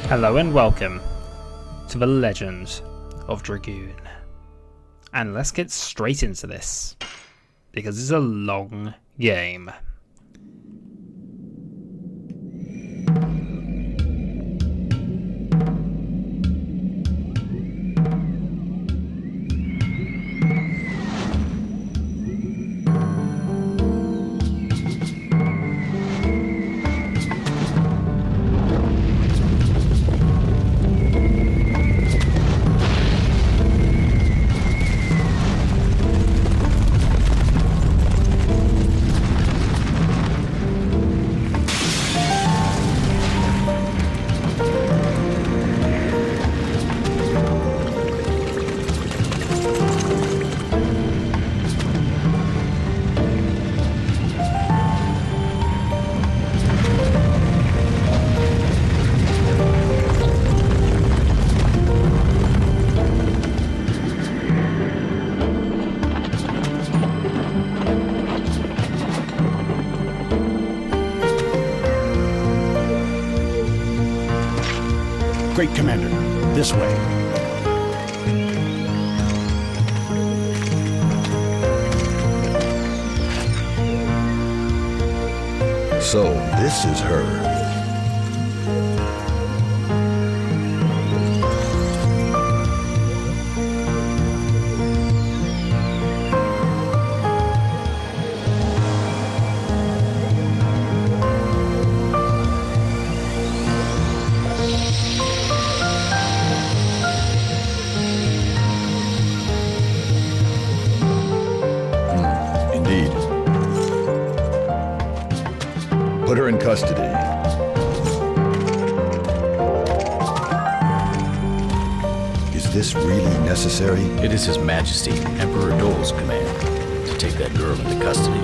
Hello and welcome to the Legend of Dragoon. And let's get straight into this, because it's a long game. Great Commander, this way. So, this is her. Indeed. Put her in custody. Is this really necessary? It is His Majesty, Emperor Dole's command to take that girl into custody.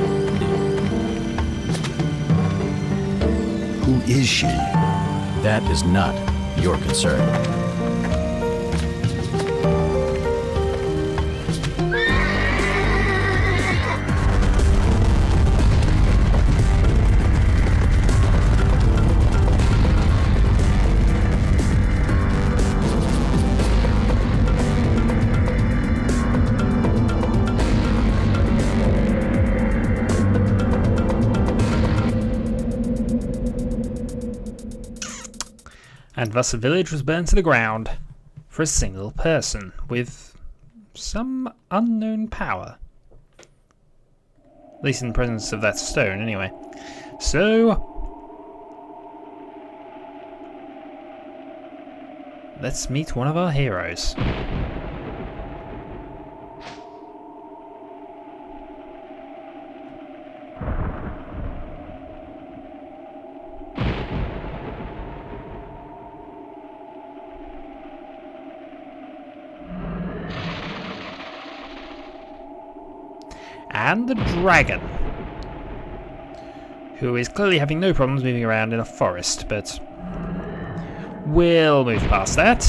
Who is she? That is not your concern. And thus the village was burned to the ground for a single person with some unknown power. At least in the presence of that stone, anyway. So, let's meet one of our heroes. And the dragon, who is clearly having no problems moving around in a forest, but we'll move past that.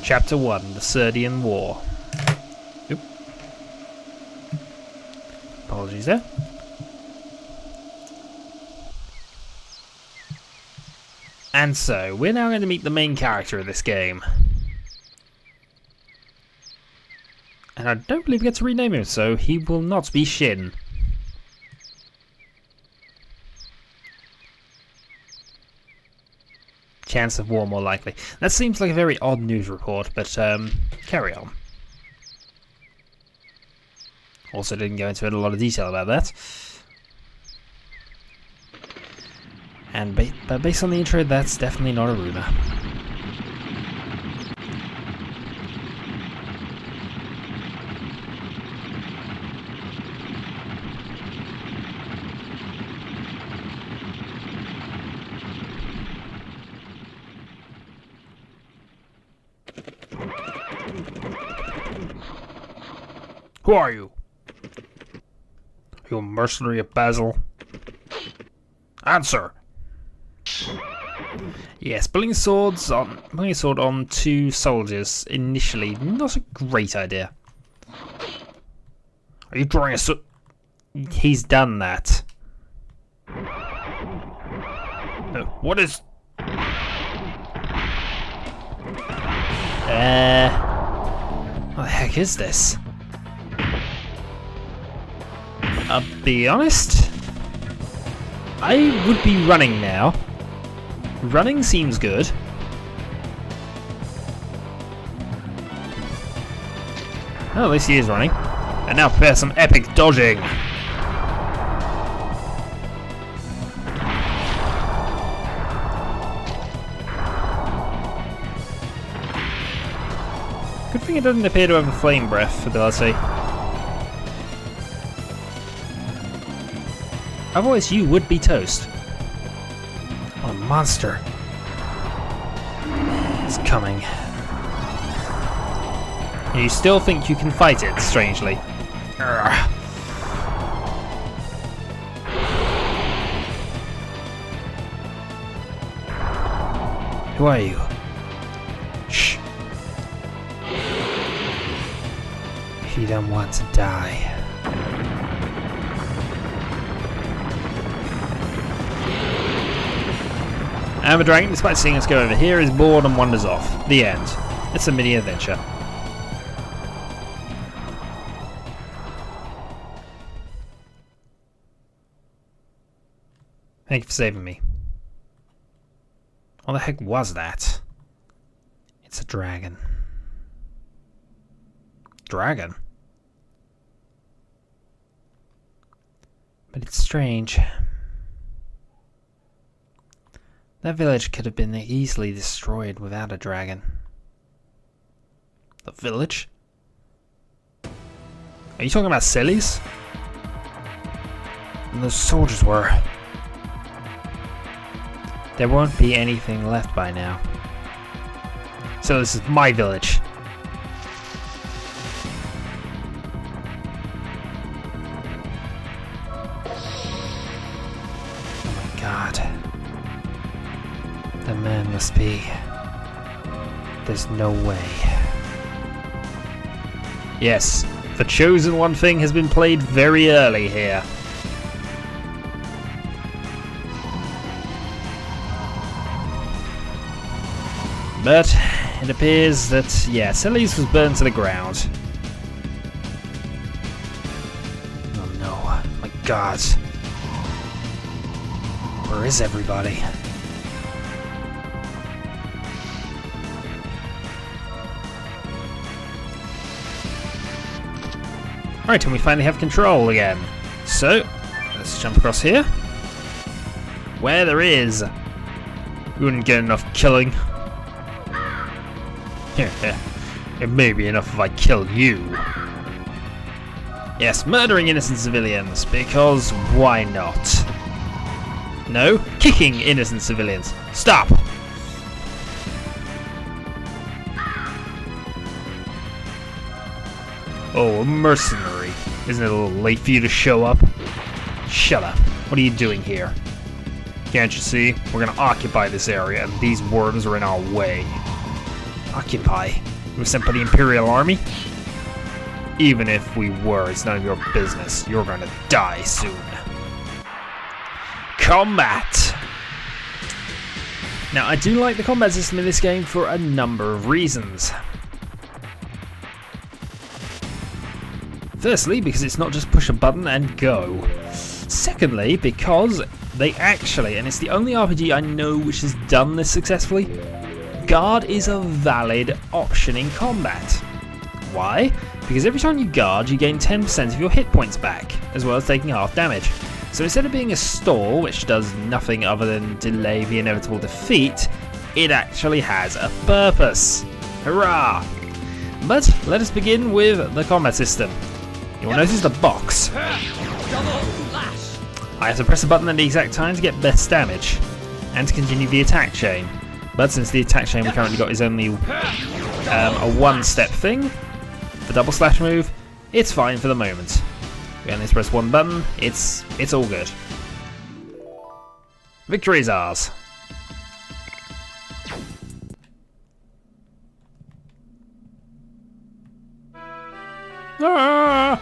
Chapter 1, The Serdian War. Oop. Apologies there. And so, we're now going to meet the main character of this game. And I don't believe we get to rename him, so he will not be Shin. Chance of war, more likely. That seems like a very odd news report, but carry on. Also didn't go into a lot of detail about that. And but based on the intro, that's definitely not a rumor. Who are you? You a mercenary of Basil? Answer! Yes, pulling a sword on 2 soldiers initially, not a great idea. Are you drawing a sword? He's done that. What is... what the heck is this? I'll be honest, I would be running now. Running seems good. Oh, at least he is running. And now prepare some epic dodging. Good thing it doesn't appear to have a flame breath ability. Otherwise you would be toast. Oh, monster. It's coming. And you still think you can fight it, strangely. Urgh. Who are you? Shh. If you don't want to die. And the dragon, despite seeing us go over here, is bored and wanders off. The end. It's a mini adventure. Thank you for saving me. What the heck was that? It's a dragon. Dragon? But it's strange. That village could have been easily destroyed without a dragon. The village? Are you talking about Sillies? And those soldiers were. There won't be anything left by now. So this is my village. Oh my god. The man must be... There's no way. Yes, the chosen one thing has been played very early here. But it appears that, yeah, Celes was burned to the ground. Oh no, my god. Where is everybody? Right, and we finally have control again. So, let's jump across here. Where there is. We wouldn't get enough killing. It may be enough if I kill you. Yes, murdering innocent civilians, because why not? No, kicking innocent civilians. Stop! Oh, a mercenary. Isn't it a little late for you to show up? Shut up. What are you doing here? Can't you see? We're gonna occupy this area, and these worms are in our way. Occupy? We were sent by the Imperial Army? Even if we were, it's none of your business. You're gonna die soon. Combat! Now, I do like the combat system in this game for a number of reasons. Firstly, because it's not just push a button and go. Secondly, because they actually, and it's the only RPG I know which has done this successfully, guard is a valid option in combat. Why? Because every time you guard, you gain 10% of your hit points back, as well as taking half damage. So instead of being a stall, which does nothing other than delay the inevitable defeat, it actually has a purpose. Hurrah! But let us begin with the combat system. You will notice the box. I have to press a button at the exact time to get best damage, and to continue the attack chain. But since the attack chain we currently got is only a one-step thing, the double slash move, it's fine for the moment. We only press one button, it's all good. Victory is ours. Ah!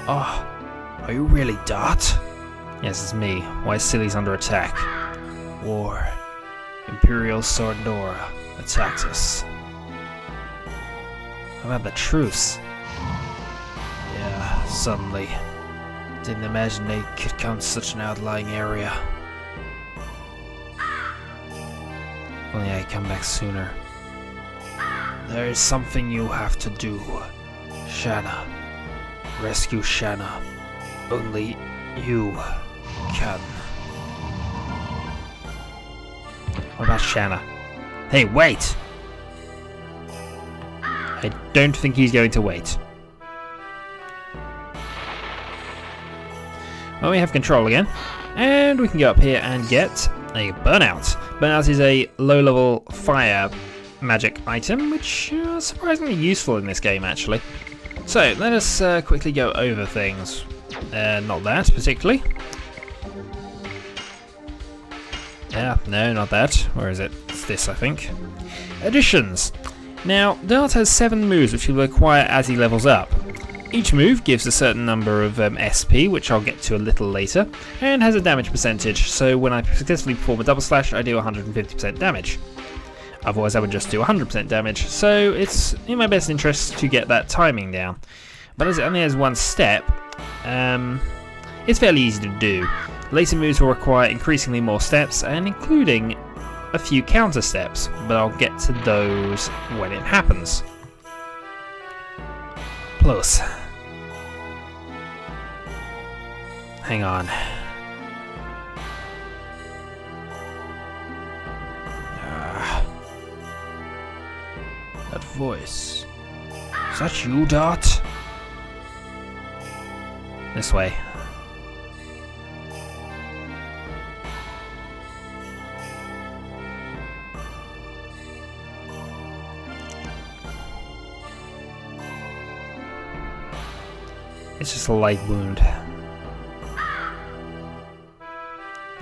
Oh, are you really Dart? Yes, it's me. Why is Silly's under attack? War. Imperial Sword Nora attacked us. How about the truce? Yeah, suddenly. Didn't imagine they could come to such an outlying area. Only I'd come back sooner. There is something you have to do. Shanna. Rescue Shanna. Only you can. What about Shanna? Hey, wait! I don't think he's going to wait. Well, we have control again. And we can go up here and get a Burnout. Burnout is a low-level fire magic item, which is surprisingly useful in this game, actually. So, let us quickly go over things. Not that, particularly. Yeah, no, not that. Where is it? It's this, I think. Additions. Now, Dart has 7 moves which he will acquire as he levels up. Each move gives a certain number of SP, which I'll get to a little later, and has a damage percentage, so when I successfully perform a double slash, I do 150% damage. Otherwise, I would just do 100% damage, so it's in my best interest to get that timing down. But as it only has 1 step, it's fairly easy to do. Later moves will require increasingly more steps, and including a few counter steps, but I'll get to those when it happens. Plus. Hang on. That voice. Is that you, Dart? This way. It's just a light wound.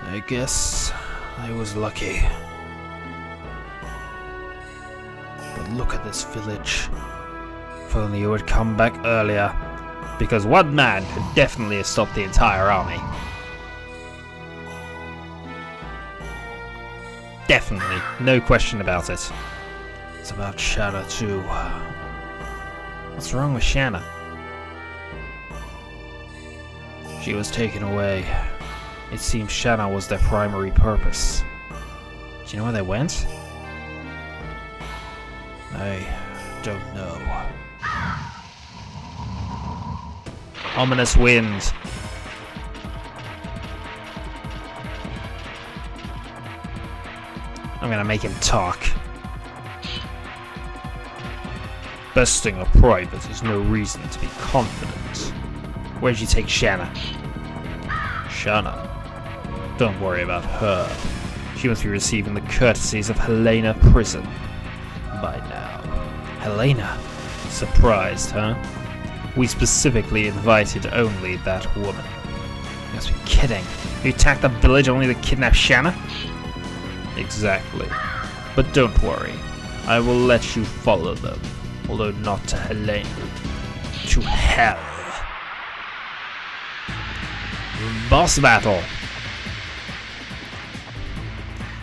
I guess I was lucky. But look at this village. If only you would come back earlier. Because one man could definitely have stopped the entire army. Definitely. No question about it. It's about Shanna too. What's wrong with Shanna? She was taken away. It seems Shanna was their primary purpose. Do you know where they went? I don't know. Ominous wind. I'm gonna make him talk. Besting a private is no reason to be confident. Where'd you take Shanna? Shanna? Don't worry about her. She must be receiving the courtesies of Helena prison by now. Helena? Surprised, huh? We specifically invited only that woman. You must be kidding. You attacked the village only to kidnap Shanna? Exactly. But don't worry. I will let you follow them. Although not to Helena. To hell. Boss battle.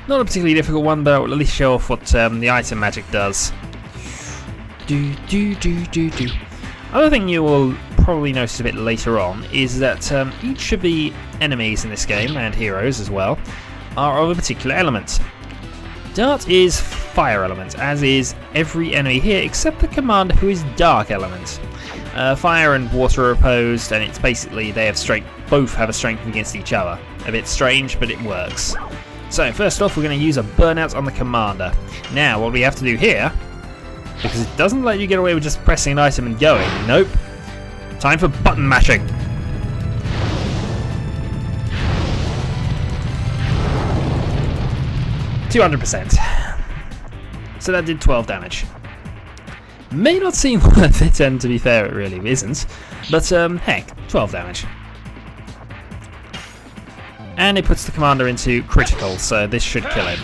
Not a particularly difficult one, but I'll at least show off what the item magic does. Another thing you will probably notice a bit later on is that each of the enemies in this game, and heroes as well, are of a particular element. Dart is fire element, as is every enemy here except the commander, who is dark element. Fire and water are opposed, and it's basically they have strength. Both have a strength against each other. A bit strange, but it works. So first off, we're going to use a burnout on the commander. Now, what we have to do here, because it doesn't let you get away with just pressing an item and going. Nope. Time for button mashing. %. So that did 12 damage. May not seem worth it, and to be fair, it really isn't. But heck, 12 damage. And it puts the commander into critical, so this should kill him.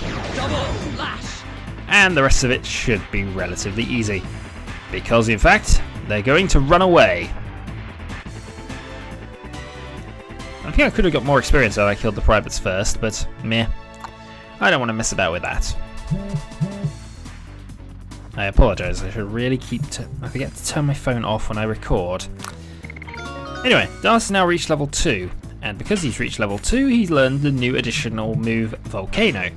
and the rest of it should be relatively easy. Because in fact, they're going to run away. I think I could have got more experience if I killed the privates first, but meh. I don't want to mess about with that. I apologise, I should really I forget to turn my phone off when I record. Anyway, Darth has now reached level 2, and because he's reached level 2, he's learned the new additional move, Volcano.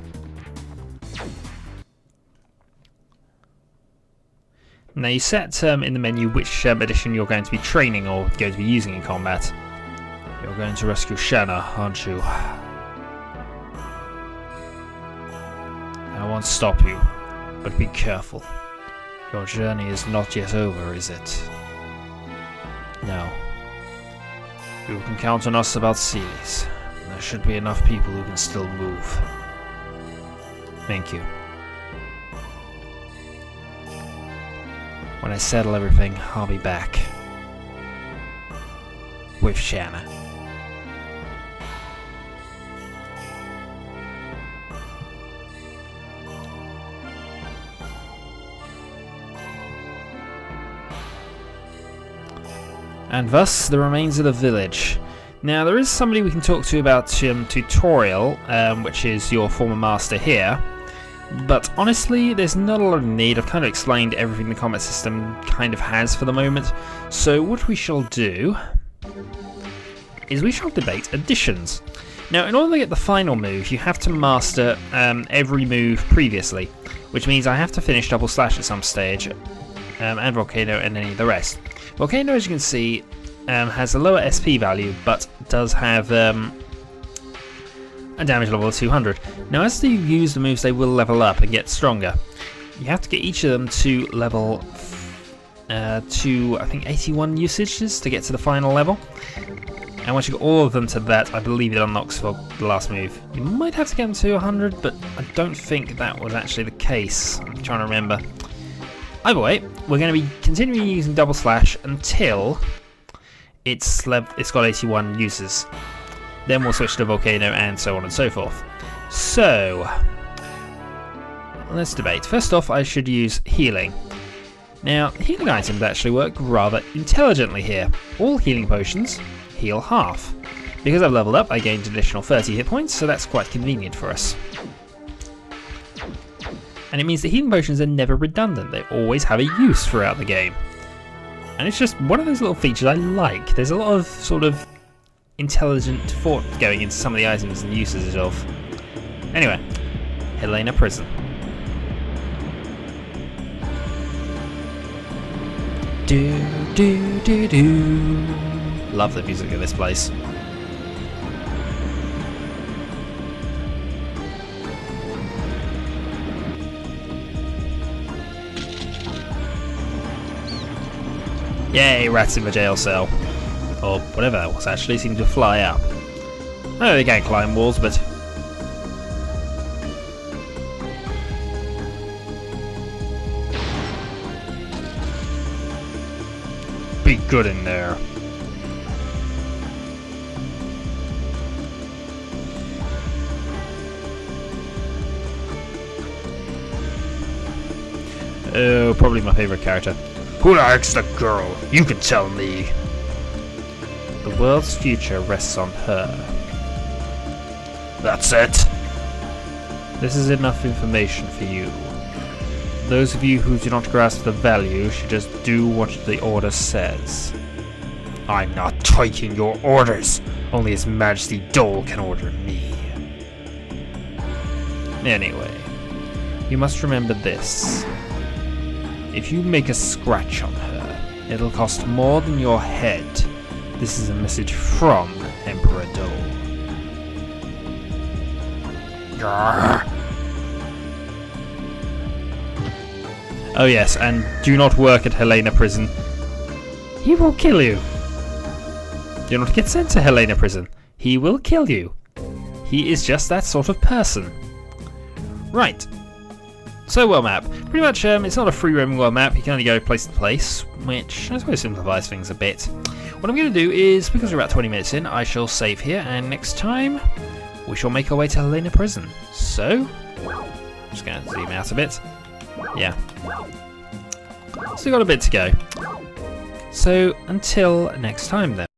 Now you set in the menu which edition you're going to be training or going to be using in combat. You're going to rescue Shanna, aren't you? I won't stop you, but be careful. Your journey is not yet over, is it? No. You can count on us about Sealies. There should be enough people who can still move. Thank you. When I settle everything, I'll be back. With Shanna. And thus, the remains of the village. Now, there is somebody we can talk to about tutorial, which is your former master here. But honestly, there's not a lot of need. I've kind of explained everything the combat system kind of has for the moment. So what we shall do is we shall debate additions. Now, in order to get the final move, you have to master every move previously, which means I have to finish double slash at some stage, and Volcano and any of the rest. Volcano, as you can see, has a lower SP value, but does have a damage level of 200. Now, as you use the moves, they will level up and get stronger. You have to get each of them to level to, I think, 81 usages to get to the final level. And once you get all of them to that, I believe it unlocks for the last move. You might have to get them to 100, but I don't think that was actually the case. I'm trying to remember. Either way, we're going to be continuing using double slash until it's got 81 uses. Then we'll switch to Volcano and so on and so forth. So, let's debate. First off, I should use healing. Now, healing items actually work rather intelligently here. All healing potions heal half. Because I've leveled up, I gained an additional 30 hit points, so that's quite convenient for us. And it means that healing potions are never redundant, they always have a use throughout the game. And it's just one of those little features I like. There's a lot of sort of intelligent thought going into some of the items and uses of. Anyway, Helena Prison. Do do do do. Love the music of this place. Yay, rats in the jail cell. Or whatever that was actually, seemed to fly out. I know they can't climb walls, but... be good in there. Oh, probably my favourite character. Who likes the girl? You can tell me. The world's future rests on her. That's it. This is enough information for you. Those of you who do not grasp the value should just do what the order says. I'm not taking your orders. Only His Majesty Dole can order me. Anyway, you must remember this. If you make a scratch on her, it'll cost more than your head. This is a message from Emperor Dole. Oh yes, and do not work at Helena Prison. He will kill you. Do not get sent to Helena Prison. He will kill you. He is just that sort of person. Right. So, world map. Pretty much, it's not a free roaming world map. You can only go place to place, which I suppose simplifies things a bit. What I'm going to do is, because we're about 20 minutes in, I shall save here, and next time we shall make our way to Helena Prison. So, Just going to zoom out a bit. Yeah. Still got a bit to go. So until next time then.